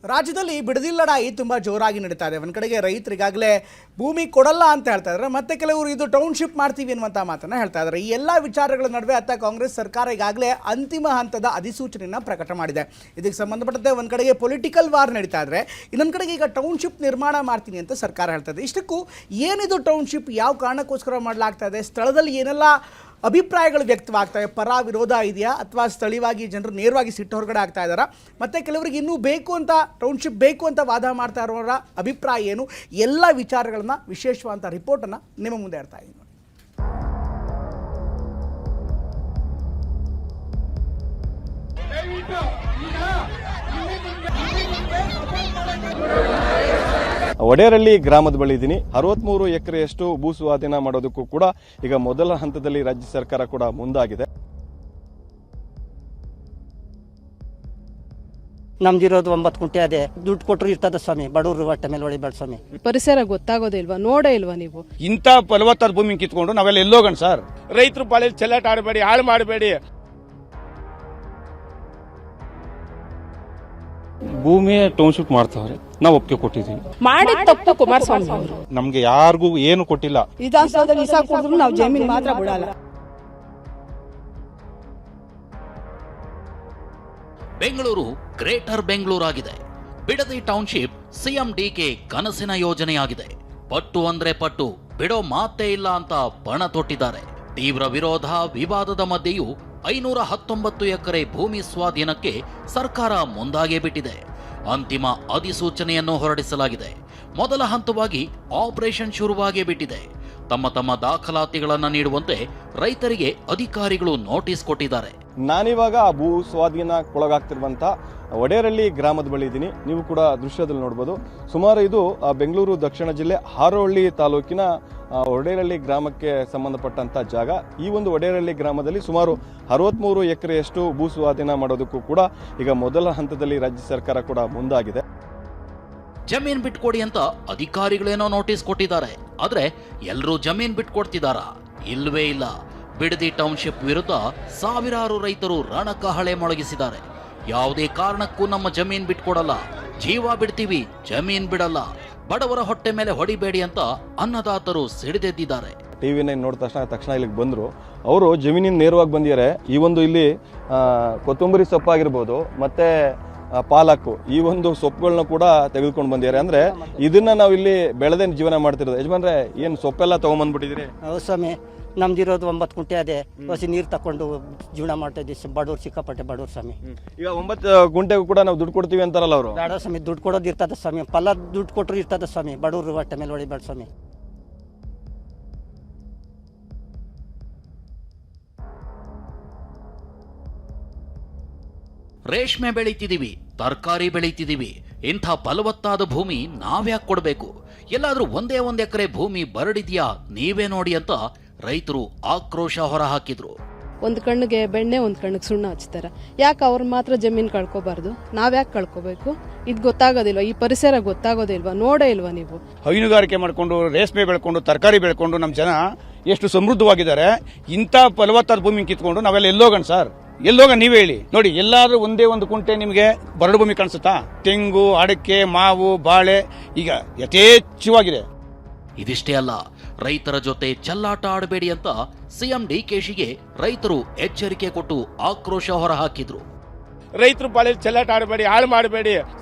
ರಾಜ್ಯದಲ್ಲಿ ಬಿಡದಿ ಲಡಾಯಿ ತುಂಬ ಜೋರಾಗಿ ನಡೀತಾ ಇದೆ. ಒಂದು ಕಡೆಗೆ ರೈತರಿಗಾಗಲೇ ಭೂಮಿ ಕೊಡಲ್ಲ ಅಂತ ಹೇಳ್ತಾ ಇದ್ದಾರೆ, ಮತ್ತೆ ಕೆಲವರು ಇದು ಟೌನ್ಶಿಪ್ ಮಾಡ್ತೀವಿ ಅನ್ನುವಂಥ ಮಾತನ್ನು ಹೇಳ್ತಾ ಇದ್ದಾರೆ. ಈ ಎಲ್ಲ ವಿಚಾರಗಳ ನಡುವೆ ಕಾಂಗ್ರೆಸ್ ಸರ್ಕಾರ ಈಗಾಗಲೇ ಅಂತಿಮ ಹಂತದ ಅಧಿಸೂಚನೆಯನ್ನು ಪ್ರಕಟ ಮಾಡಿದೆ. ಇದಕ್ಕೆ ಸಂಬಂಧಪಟ್ಟಂತೆ ಒಂದು ಕಡೆಗೆ ಪೊಲಿಟಿಕಲ್ ವಾರ್ ನಡೀತಾ ಇದ್ರೆ, ಇನ್ನೊಂದು ಕಡೆಗೆ ಈಗ ಟೌನ್ಶಿಪ್ ನಿರ್ಮಾಣ ಮಾಡ್ತೀನಿ ಅಂತ ಸರ್ಕಾರ ಹೇಳ್ತಾ ಇದೆ. ಇಷ್ಟಕ್ಕೂ ಏನಿದು ಟೌನ್ಶಿಪ್, ಯಾವ ಕಾರಣಕ್ಕೋಸ್ಕರ ಮಾಡಲಾಗ್ತಾ ಇದೆ, ಸ್ಥಳದಲ್ಲಿ ಏನೆಲ್ಲ ಅಭಿಪ್ರಾಯಗಳು ವ್ಯಕ್ತವಾಗ್ತವೆ, ಪರ ವಿರೋಧ ಇದೆಯಾ ಅಥವಾ ಸ್ಥಳೀಯವಾಗಿ ಜನರು ನೇರವಾಗಿ ಸಿಟ್ಟು ಹೊರಗಡೆ ಆಗ್ತಾ ಇದ್ದಾರಾ, ಮತ್ತು ಕೆಲವರಿಗೆ ಇನ್ನೂ ಬೇಕು ಅಂತ ಟೌನ್ಶಿಪ್ ಬೇಕು ಅಂತ ವಾದ ಮಾಡ್ತಾ ಇರೋರ ಅಭಿಪ್ರಾಯ ಏನು, ಎಲ್ಲ ವಿಚಾರಗಳನ್ನು ವಿಶೇಷವಾದಂಥ ರಿಪೋರ್ಟನ್ನು ನಿಮ್ಮ ಮುಂದೆ ಇಡ್ತಾ ಇದ್ದೀನಿ. ಒಡೇರಳ್ಳಿ ಗ್ರಾಮದ ಬಳಿ ಇದ್ದೀನಿ. 63 ಎಕರೆಯಷ್ಟು ಭೂ ಸ್ವಾಧೀನ ಮಾಡೋದಕ್ಕೂ ಕೂಡ ಈಗ ಮೊದಲ ಹಂತದಲ್ಲಿ ರಾಜ್ಯ ಸರ್ಕಾರ ಕೂಡ ಮುಂದಾಗಿದೆ. ನಮ್ದಿರೋದು 9 ಕುಂಟೆ ಅದೇ, ದುಡ್ಡು ಕೊಟ್ಟರು ಇರ್ತದ ಸ್ವಾಮಿ, ಬಡವರು ಹೊಟ್ಟೆ ಮೇಲೆ ಹೊಳಿಬೇಡ ಸ್ವಾಮಿ. ಪರಿಸರ ಗೊತ್ತಾಗೋದೇ ಇಲ್ವಾ, ನೋಡೇ ಇಲ್ವಾ ನೀವು? ಇಂಥ ಫಲವತ್ತಾದ ಭೂಮಿ ಕಿತ್ಕೊಂಡು ನಾವೆಲ್ಲ ಎಲ್ಲೋಗಣ ಸರ್? ರೈತರು ಬಾಳೆ ಚೆಲ್ಲಾಟ ಆಡಬೇಡಿ, ಹಾಳು ಮಾಡಬೇಡಿ. ಭೂಮಿ ಟೌನ್ಶಿಪ್ ಮಾಡ್ತಾವ್ರೆ, ನಾವು ಒಪ್ಪಿಗೆ ಕೊಟ್ಟಿದ್ದೀವಿ. ಮಾಡಿ ತಪ್ಪು ಕುಮಾರಸ್ವಾಮಿ ಅವರು. ನಮ್ಗೆ ಯಾರಿಗೂ ಏನು ಕೊಟ್ಟಿಲ್ಲ. ವಿಧಾನಸೌಧದಲ್ಲಿ ಇಸ ಕೊಡಿದ್ರು ನಾವು ಜಮೀನು ಮಾತ್ರ ಬಿಡಲ್ಲ. ಬೆಂಗಳೂರು ಗ್ರೇಟರ್ ಬೆಂಗಳೂರು ಆಗಿದೆ. ಬಿಡದಿ ಟೌನ್ಶಿಪ್ ಸಿಎಂ ಡಿಕೆ ಕನಸಿನ ಯೋಜನೆಯಾಗಿದೆ. ಪಟ್ಟು ಅಂದ್ರೆ ಪಟ್ಟು, ಬಿಡೋ ಮಾತೇ ಇಲ್ಲ ಅಂತ ಪಣ ತೊಟ್ಟಿದ್ದಾರೆ. ತೀವ್ರ ವಿರೋಧ ವಿವಾದದ ಮಧ್ಯೆಯೂ 519 ಎಕರೆ ಭೂಮಿ ಸ್ವಾಧೀನಕ್ಕೆ ಸರ್ಕಾರ ಮುಂದಾಗೇ ಬಿಟ್ಟಿದೆ. ಅಂತಿಮ ಅಧಿಸೂಚನೆಯನ್ನು ಹೊರಡಿಸಲಾಗಿದೆ. ಮೊದಲ ಹಂತವಾಗಿ ಆಪರೇಷನ್ ಶುರುವಾಗೇ ಬಿಟ್ಟಿದೆ. ತಮ್ಮ ದಾಖಲಾತಿಗಳನ್ನು ನೀಡುವಂತೆ ರೈತರಿಗೆ ಅಧಿಕಾರಿಗಳು ನೋಟಿಸ್ ಕೊಟ್ಟಿದ್ದಾರೆ. ನಾನಿವಾಗ ಆ ಭೂ ಸ್ವಾಧೀನಕ್ಕೊಳಗಾಗ್ತಿರುವಂತ ಒಡೇರಳ್ಳಿ ಗ್ರಾಮದ ಬಳಿ ಇದ್ದೀನಿ. ನೀವು ಕೂಡ ದೃಶ್ಯದಲ್ಲಿ ನೋಡಬಹುದು. ಸುಮಾರು ಇದು ಬೆಂಗಳೂರು ದಕ್ಷಿಣ ಜಿಲ್ಲೆ ಹಾರೋಹಳ್ಳಿ ತಾಲೂಕಿನ ಒಡೇರಳ್ಳಿ ಗ್ರಾಮಕ್ಕೆ ಸಂಬಂಧಪಟ್ಟಂತ ಜಾಗ. ಈ ಒಂದು ಒಡೇರಳ್ಳಿ ಗ್ರಾಮದಲ್ಲಿ ಸುಮಾರು 63 ಎಕರೆಯಷ್ಟು ಭೂ ಸ್ವಾಧೀನ ಮಾಡೋದಕ್ಕೂ ಕೂಡ ಈಗ ಮೊದಲ ಹಂತದಲ್ಲಿ ರಾಜ್ಯ ಸರ್ಕಾರ ಕೂಡ ಮುಂದಾಗಿದೆ. ಜಮೀನ್ ಬಿಟ್ಕೊಡಿ ಅಂತ ಅಧಿಕಾರಿಗಳೇನೋ ನೋಟಿಸ್ ಕೊಟ್ಟಿದ್ದಾರೆ. ಆದ್ರೆ ಎಲ್ಲರೂ ಜಮೀನ್ ಬಿಟ್ಕೊಡ್ತಿದಾರಾ? ಇಲ್ವೇ ಇಲ್ಲ. ಬಿಡದಿ ಟೌನ್ಶಿಪ್ ವಿರುದ್ಧ ಸಾವಿರಾರು ರೈತರು ರಣಕಹಳೆ ಮೊಳಗಿಸಿದ್ದಾರೆ. ಯಾವುದೇ ಕಾರಣಕ್ಕೂ ನಮ್ಮ ಜಮೀನ್ ಬಿಟ್ಕೊಡಲ್ಲ, ಜೀವ ಬಿಡ್ತೀವಿ, ಜಮೀನ್ ಬಿಡಲ್ಲ, ಬಡವರ ಹೊಟ್ಟೆ ಮೇಲೆ ಹೊಡಿಬೇಡಿ ಅಂತ ಅನ್ನದಾತರು ಸಿಡಿದೆದ್ದಿದ್ದಾರೆ. ಟಿವಿ9 ನೋಡಿದ ತಕ್ಷಣ ಇಲ್ಲಿಗೆ ಬಂದ್ರು. ಅವರು ಜಮೀನಿನ ನೇರವಾಗಿ ಬಂದಿದ್ದಾರೆ. ಈ ಒಂದು ಇಲ್ಲಿ ಕೊತ್ತಂಬರಿ ಸೊಪ್ಪಾಗಿರ್ಬೋದು ಮತ್ತೆ ಪಾಲಕ್ಕು, ಈ ಒಂದು ಸೊಪ್ಪುಗಳನ್ನ ಕೂಡ ತೆಗೆದುಕೊಂಡು ಬಂದಿದ್ದಾರೆ. ಅಂದ್ರೆ ಇದನ್ನ ನಾವು ಇಲ್ಲಿ ಬೆಳೆದೇ ಜೀವನ ಮಾಡ್ತಿರೋದು. ಯಜಮಾನ್ರೆ, ಏನ್ ಸೊಪ್ಪೆಲ್ಲ ತಗೊಂಡ್ಬಂದ್ಬಿಟ್ಟಿದ್ರಿ? ಹೌದು ಸ್ವಾಮಿ, ನಮ್ದಿರೋದು 9 ಕುಂಟೆ ಅದೇ, ಹೊಸ ನೀರು ತಕೊಂಡು ಜೀವನ ಮಾಡ್ತಾ ಇದ್ದೀವಿ. ಬಡವ್ರು, ಸಿಕ್ಕಾಪಟ್ಟೆ ಬಡವ್ರು ಸ್ವಾಮಿ. ಈಗ 9 ಗುಂಟೆಗೂ ಕೂಡ ನಾವು ದುಡ್ಡು ಕೊಡ್ತೀವಿ ಅಂತಾರಲ್ಲ ಅವರು? ಬೇಡ ಸ್ವಾಮಿ, ದುಡ್ಡು ಕೊಡೋದು ಇರ್ತದ ಸ್ವಾಮಿ, ಫಲ ದುಡ್ಡು ಕೊಟ್ಟರು ಇರ್ತದ ಸ್ವಾಮಿ, ಬಡವ್ರು ಹೊಟ್ಟೆ ಮೇಲೆ ಹೊಳಿಬೇಡ ಸ್ವಾಮಿ. ರೇಷ್ಮೆ ಬೆಳೀತಿದೀವಿ, ತರಕಾರಿ ಬೆಳೀತಿದೀವಿ, ಇಂಥ ಫಲವತ್ತಾದ ಭೂಮಿ ನಾವ್ಯಾಕೆ ಕೊಡಬೇಕು? ಎಲ್ಲಾದ್ರೂ ಒಂದೇ ಎಕರೆ ಭೂಮಿ ಬರಡಿದ್ಯಾ ನೀವೇ ನೋಡಿ ಅಂತ ರೈತರು ಆಕ್ರೋಶ ಹೊರಹಾಕಿದ್ರು. ಒಂದ್ ಕಣ್ಣಿಗೆ ಬೆಣ್ಣೆ, ಒಂದ್ ಕಣ್ಣಿಗೆ ಸುಣ್ಣ ಹಚ್ತಾರೆ. ಯಾಕೆ ಅವ್ರು ಮಾತ್ರ ಜಮೀನ್ ಕಳ್ಕೋಬಾರ್ದು, ನಾವ್ಯಾಕೆ ಕಳ್ಕೋಬೇಕು? ಇದು ಗೊತ್ತಾಗೋದಿಲ್ವಾ? ಈ ಪರಿಸರ ಗೊತ್ತಾಗೋದಿಲ್ವಾ? ನೋಡೇ ಇಲ್ವಾ ನೀವು? ಹೈನುಗಾರಿಕೆ ಮಾಡ್ಕೊಂಡು, ರೇಷ್ಮೆ ಬೆಳ್ಕೊಂಡು, ತರಕಾರಿ ಬೆಳ್ಕೊಂಡು ನಮ್ಮ ಜನ ಎಷ್ಟು ಸಮೃದ್ಧವಾಗಿದ್ದಾರೆ. ಇಂಥ ಫಲವತ್ತಾದ ಭೂಮಿ ಕಿತ್ಕೊಂಡು ನಾವೆಲ್ಲ ಎಲ್ಲೋಗಣ ಸರ್? ಎಲ್ಲೋಗ ನೀವೇ ಹೇಳಿ ನೋಡಿ. ಎಲ್ಲಾದ್ರೂ ಒಂದೇ ಒಂದು ಕುಂಟೆ ನಿಮಗೆ ಬರಡು ಭೂಮಿ ಕಾಣಿಸುತ್ತಾ? ತೆಂಗು, ಅಡಕೆ, ಮಾವು, ಬಾಳೆ ಈಗ ಯಥೇಚ್ಛವಾಗಿದೆ. ಇದಿಷ್ಟೇ ಅಲ್ಲ, ರೈತರ ಜೊತೆ ಚೆಲ್ಲಾಟ ಆಡಬೇಡಿ ಅಂತ ಸಿಎಂ ಡಿಕೆಶಿಗೆ ರೈತರು ಎಚ್ಚರಿಕೆ ಕೊಟ್ಟು ಆಕ್ರೋಶ ಹೊರಹಾಕಿದ್ರು. ರೈತರು ಬಾಳೆ ಚೆಲ್ಲಾಟ ಆಡಬೇಡಿ, ಹಾಳು ಮಾಡಬೇಡಿ.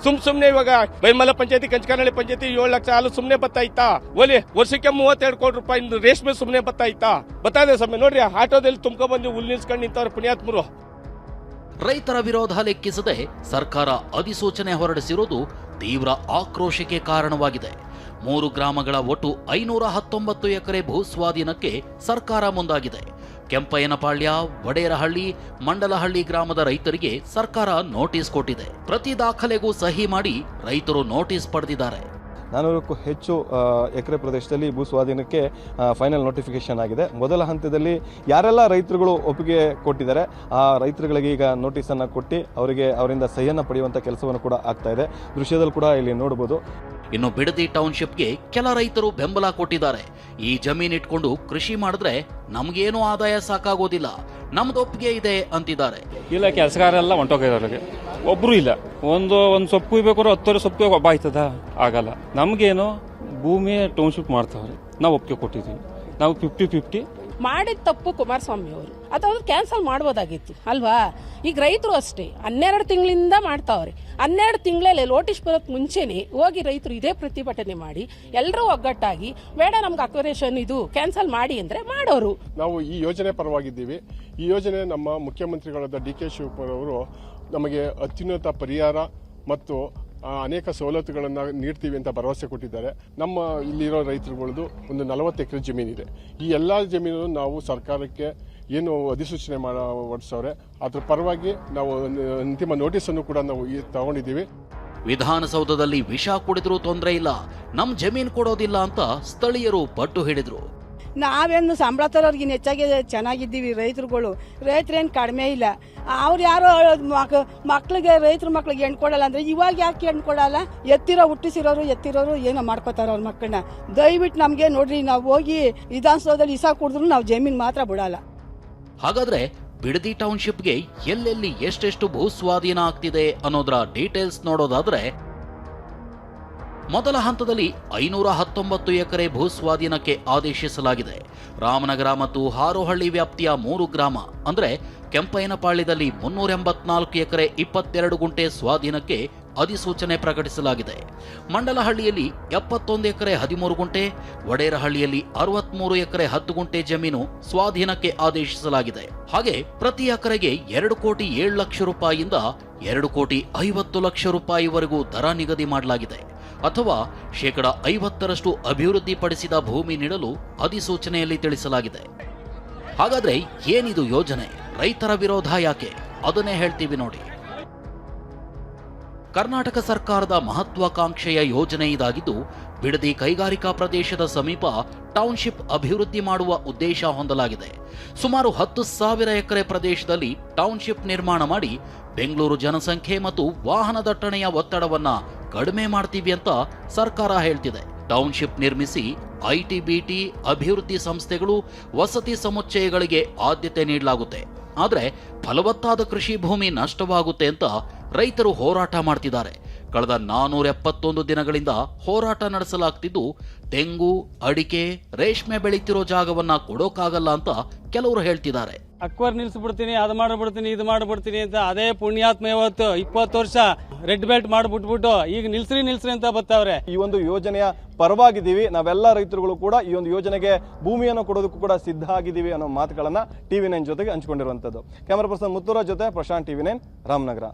ಸುಮ್ನೆ ಇವಾಗ ಬೈಮಲ ಪಂಚಾಯತಿ, ಕಂಚಕಾನಹಳ್ಳಿ ಪಂಚಾಯತಿ 7 ಲಕ್ಷ ಹಾಲು ಸುಮ್ನೆ ಬತ್ತಾಯ್ತಾ? ಒಲಿ ವರ್ಷಕ್ಕೆ 32 ಕೋಟಿ ರೂಪಾಯಿ ರೇಷ್ಮೆ ಸುಮ್ನೆ ಬತ್ತಾಯ್ತಾ? ಬತ್ತಾದೆ ಸಮಯ ನೋಡ್ರಿ, ಆಟೋದಲ್ಲಿ ತುಂಬ್ಕೊ ಬಂದು ಹುಲ್ ನಿಲ್ಸ್ಕೊಂಡು ನಿಂತವ್ರೆ ಪುಣ್ಯಾತ್ಮರು. ರೈತರ ವಿರೋಧ ಲೆಕ್ಕಿಸದೆ ಸರ್ಕಾರ ಅಧಿಸೂಚನೆ ಹೊರಡಿಸಿರುವುದು ತೀವ್ರ ಆಕ್ರೋಶಕ್ಕೆ ಕಾರಣವಾಗಿದೆ. 3 ಗ್ರಾಮಗಳ ಒಟ್ಟು 519 ಎಕರೆ ಭೂ ಸ್ವಾಧೀನಕ್ಕೆ ಸರ್ಕಾರ ಮುಂದಾಗಿದೆ. ಕೆಂಪಯ್ಯನಪಾಳ್ಯ, ವಡೇರಹಳ್ಳಿ, ಮಂಡಲಹಳ್ಳಿ ಗ್ರಾಮದ ರೈತರಿಗೆ ಸರ್ಕಾರ ನೋಟಿಸ್ ಕೊಟ್ಟಿದೆ. ಪ್ರತಿ ದಾಖಲೆಗೂ ಸಹಿ ಮಾಡಿ ರೈತರು ನೋಟಿಸ್ ಪಡೆದಿದ್ದಾರೆ. 400ಕ್ಕೂ ಹೆಚ್ಚು ಎಕರೆ ಪ್ರದೇಶದಲ್ಲಿ ಭೂ ಸ್ವಾಧೀನಕ್ಕೆ ಫೈನಲ್ ನೋಟಿಫಿಕೇಶನ್ ಆಗಿದೆ. ಮೊದಲ ಹಂತದಲ್ಲಿ ಯಾರೆಲ್ಲ ರೈತರುಗಳು ಒಪ್ಪಿಗೆ ಕೊಟ್ಟಿದ್ದಾರೆ ಆ ರೈತರುಗಳಿಗೆ ಈಗ ನೋಟಿಸ್ ಅನ್ನು ಕೊಟ್ಟು ಅವರಿಂದ ಸಹಿಯನ್ನು ಪಡೆಯುವಂತ ಕೆಲಸವನ್ನು ಕೂಡ ಆಗ್ತಾ ಇದೆ. ದೃಶ್ಯದಲ್ಲಿ ಕೂಡ ಇಲ್ಲಿ ನೋಡಬಹುದು. ಇನ್ನು ಬಿಡದಿ ಟೌನ್ಶಿಪ್ಗೆ ಕೆಲ ರೈತರು ಬೆಂಬಲ ಕೊಟ್ಟಿದ್ದಾರೆ. ಈ ಜಮೀನ್ ಇಟ್ಕೊಂಡು ಕೃಷಿ ಮಾಡಿದ್ರೆ ನಮ್ಗೇನು ಆದಾಯ ಸಾಕಾಗೋದಿಲ್ಲ, ನಮ್ದೊಪ್ಪಿಗೆ ಇದೆ ಅಂತಿದ್ದಾರೆ. ಇಲ್ಲ, ಕೆಲಸಗಾರೆಲ್ಲ ಹೊಂಟೋಗಿದ್ದಾರೆ, ಒಬ್ರು ಇಲ್ಲ. ಒಂದು ಸೊಪ್ಪು ಕುಯ್ಬೇಕಾದ್ರೆ 10 ಸೊಪ್ಪು ಒಬ್ಬ ಆಯ್ತದ, ಆಗಲ್ಲ. ನಮ್ಗೇನು ಭೂಮಿ ಟೌನ್ಶಿಪ್ ಮಾಡ್ತಾವ್ರೆ, ನಾವು ಒಪ್ಪಿಗೆ ಕೊಟ್ಟಿದ್ದೀವಿ. ನಾವು 50-50 ಮಾಡಿದ ತಪ್ಪು ಕುಮಾರಸ್ವಾಮಿ ಅವರು, ಅಥವಾ ಕ್ಯಾನ್ಸಲ್ ಮಾಡ್ಬೋದಾಗಿತ್ತು ಅಲ್ವಾ? ಈಗ ರೈತರು ಅಷ್ಟೇ 12 ತಿಂಗಳಿಂದ ಮಾಡ್ತಾವ್ರೆ. 12 ತಿಂಗಳಲ್ಲಿ ನೋಟಿಸ್ ಬರೋಕ್ ಮುಂಚೆನೆ ಹೋಗಿ ರೈತರು ಇದೇ ಪ್ರತಿಭಟನೆ ಮಾಡಿ ಎಲ್ಲರೂ ಒಗ್ಗಟ್ಟಾಗಿ ಬೇಡ ನಮ್ಗೆ ಅಕ್ವರೇಷನ್ ಇದು ಕ್ಯಾನ್ಸಲ್ ಮಾಡಿ ಅಂದ್ರೆ ಮಾಡೋರು. ನಾವು ಈ ಯೋಜನೆ ಪರವಾಗಿದ್ದೀವಿ. ಈ ಯೋಜನೆ ನಮ್ಮ ಮುಖ್ಯಮಂತ್ರಿಗಳಾದ DK ಶಿವಕುಮಾರ್ ಅವರು ನಮಗೆ ಅತ್ಯುನ್ನತ ಪರಿಹಾರ ಮತ್ತು ಅನೇಕ ಸವಲತ್ತುಗಳನ್ನು ನೀಡ್ತೀವಿ ಅಂತ ಭರವಸೆ ಕೊಟ್ಟಿದ್ದಾರೆ. ನಮ್ಮ ಇಲ್ಲಿರೋ ರೈತರುಗಳದ್ದು ಒಂದು 40 ಎಕರೆ ಜಮೀನಿದೆ. ಈ ಎಲ್ಲ ಜಮೀನು ನಾವು ಸರ್ಕಾರಕ್ಕೆ ಏನು ಅಧಿಸೂಚನೆ ಹೊರಡಿಸವ್ರೆ ಅದ್ರ ಪರವಾಗಿ ನಾವು ಅಂತಿಮ ನೋಟಿಸನ್ನು ಕೂಡ ನಾವು ತಗೊಂಡಿದ್ದೀವಿ. ವಿಧಾನಸೌಧದಲ್ಲಿ ವಿಷ ಕುಡಿದ್ರೂ ತೊಂದರೆ ಇಲ್ಲ, ನಮ್ ಜಮೀನ್ ಕೊಡೋದಿಲ್ಲ ಅಂತ ಸ್ಥಳೀಯರು ಪಟ್ಟು ಹಿಡಿದ್ರು. ನಾವೇನು ಸಂಬಳ ತರೋರ್ಗಿನ ಹೆಚ್ಚಾಗಿ ಚೆನ್ನಾಗಿದ್ದೀವಿ. ರೈತರೇನು ಕಡಿಮೆ ಇಲ್ಲ. ಅವ್ರು ಯಾರೋ ಮಕ್ಳಿಗೆ ರೈತರ ಮಕ್ಳಿಗೆ ಹೆಣ್ಣು ಕೊಡಲ್ಲ ಅಂದ್ರೆ ಇವಾಗ ಯಾಕೆ ಹೆಣ್ಣು ಕೊಡಲ್ಲ? ಎತ್ತಿರೋರು ಏನೋ ಮಾಡ್ಕೋತಾರ ಅವ್ರ ಮಕ್ಕಳನ್ನ. ದಯವಿಟ್ಟು ನಮ್ಗೆ ನೋಡ್ರಿ, ನಾವು ಹೋಗಿ ವಿಧಾನಸೌಧದಲ್ಲಿ ಇಸಾ ಕುಡಿದ್ರು ನಾವು ಜಮೀನ್ ಮಾತ್ರ ಬಿಡಲ್ಲ. ಹಾಗಾದ್ರೆ ಬಿಡದಿ ಟೌನ್ಶಿಪ್ಗೆ ಎಲ್ಲೆಲ್ಲಿ ಎಷ್ಟೆಷ್ಟು ಭೂ ಸ್ವಾಧೀನ ಆಗ್ತಿದೆ ಅನ್ನೋದರ ಡೀಟೇಲ್ಸ್ ನೋಡೋದಾದ್ರೆ, ಮೊದಲ ಹಂತದಲ್ಲಿ 519 ಎಕರೆ ಭೂ ಸ್ವಾಧೀನಕ್ಕೆ ಆದೇಶಿಸಲಾಗಿದೆ. ರಾಮನಗರ ಮತ್ತು ಹಾರೋಹಳ್ಳಿ ವ್ಯಾಪ್ತಿಯ 3 ಗ್ರಾಮ ಅಂದ್ರೆ ಕೆಂಪಯ್ಯನಪಾಳ್ಯದಲ್ಲಿ 384 ಎಕರೆ 22 ಗುಂಟೆ ಸ್ವಾಧೀನಕ್ಕೆ ಅಧಿಸೂಚನೆ ಪ್ರಕಟಿಸಲಾಗಿದೆ. ಮಂಡಲಹಳ್ಳಿಯಲ್ಲಿ 71 ಎಕರೆ 13 ಗುಂಟೆ, ವಡೇರಹಳ್ಳಿಯಲ್ಲಿ 63 ಎಕರೆ 10 ಗುಂಟೆ ಜಮೀನು ಸ್ವಾಧೀನಕ್ಕೆ ಆದೇಶಿಸಲಾಗಿದೆ. ಹಾಗೆ ಪ್ರತಿ ಎಕರೆಗೆ 2 ಕೋಟಿ 7 ಲಕ್ಷ ರೂಪಾಯಿಯಿಂದ 2 ಕೋಟಿ 50 ಲಕ್ಷ ರೂಪಾಯಿವರೆಗೂ ದರ ನಿಗದಿ ಮಾಡಲಾಗಿದೆ. ಅಥವಾ 50% ಅಭಿವೃದ್ಧಿಪಡಿಸಿದ ಭೂಮಿ ನೀಡಲು ಅಧಿಸೂಚನೆಯಲ್ಲಿ ತಿಳಿಸಲಾಗಿದೆ. ಹಾಗಾದ್ರೆ ಏನಿದು ಯೋಜನೆ? ರೈತರ ವಿರೋಧ ಯಾಕೆ? ಅದನ್ನೇ ಹೇಳ್ತೀವಿ ನೋಡಿ. ಕರ್ನಾಟಕ ಸರ್ಕಾರದ ಮಹತ್ವಾಕಾಂಕ್ಷೆಯ ಯೋಜನೆ ಇದಾಗಿದ್ದು, ಬಿಡದಿ ಕೈಗಾರಿಕಾ ಪ್ರದೇಶದ ಸಮೀಪ ಟೌನ್ಶಿಪ್ ಅಭಿವೃದ್ಧಿ ಮಾಡುವ ಉದ್ದೇಶ ಹೊಂದಲಾಗಿದೆ. ಸುಮಾರು 10,000 ಎಕರೆ ಪ್ರದೇಶದಲ್ಲಿ ಟೌನ್ಶಿಪ್ ನಿರ್ಮಾಣ ಮಾಡಿ ಬೆಂಗಳೂರು ಜನಸಂಖ್ಯೆ ಮತ್ತು ವಾಹನ ದಟ್ಟಣೆಯ ಒತ್ತಡವನ್ನ ಕಡಿಮೆ ಮಾಡ್ತೀವಿ ಅಂತ ಸರ್ಕಾರ ಹೇಳ್ತಿದೆ. ಟೌನ್ಶಿಪ್ ನಿರ್ಮಿಸಿ ಐಟಿ-ಬಿಟಿ ಅಭಿವೃದ್ಧಿ ಸಂಸ್ಥೆಗಳು, ವಸತಿ ಸಮುಚ್ಚಯಗಳಿಗೆ ಆದ್ಯತೆ ನೀಡಲಾಗುತ್ತೆ. ಆದರೆ ಫಲವತ್ತಾದ ಕೃಷಿ ಭೂಮಿ ನಷ್ಟವಾಗುತ್ತೆ ಅಂತ ರೈತರು ಹೋರಾಟ ಮಾಡ್ತಿದ್ದಾರೆ. ಕಳೆದ 471 ದಿನಗಳಿಂದ ಹೋರಾಟ ನಡೆಸಲಾಗ್ತಿದ್ದು, ತೆಂಗು, ಅಡಿಕೆ, ರೇಷ್ಮೆ ಬೆಳೀತಿರೋ ಜಾಗವನ್ನ ಕೊಡೋಕ್ಕಾಗಲ್ಲ ಅಂತ ಕೆಲವರು ಹೇಳ್ತಿದ್ದಾರೆ. ಅಕ್ವರ್ ನಿಲ್ಸ್ಬಿಡ್ತೀನಿ, ಅದು ಮಾಡಿಬಿಡ್ತೀನಿ, ಇದು ಮಾಡಿಬಿಡ್ತೀನಿ ಅಂತ ಅದೇ ಪುಣ್ಯಾತ್ಮ ಇವತ್ತು 20 ವರ್ಷ ರೆಡ್ ಬೆಲ್ಟ್ ಮಾಡಿಬಿಟ್ಬಿಟ್ಟು ಈಗ ನಿಲ್ಸ್ರಿ ಅಂತ ಬರ್ತಾವ್ರೆ. ಈ ಒಂದು ಯೋಜನೆಯ ಪರವಾಗಿದ್ದೀವಿ, ನಾವೆಲ್ಲ ರೈತರುಗಳು ಕೂಡ ಈ ಒಂದು ಯೋಜನೆಗೆ ಭೂಮಿಯನ್ನು ಕೊಡೋದಕ್ಕೂ ಕೂಡ ಸಿದ್ಧ ಆಗಿದ್ದೀವಿ ಅನ್ನೋ ಮಾತುಗಳನ್ನ TV9 ಜೊತೆಗೆ ಹಂಚಿಕೊಂಡಿರುವಂತದ್ದು. ಕ್ಯಾಮರಾ ಪರ್ಸನ್ ಮುತ್ತೂರಾಜ್ ಜೊತೆ ಪ್ರಶಾಂತ್, TV9 ರಾಮನಗರ.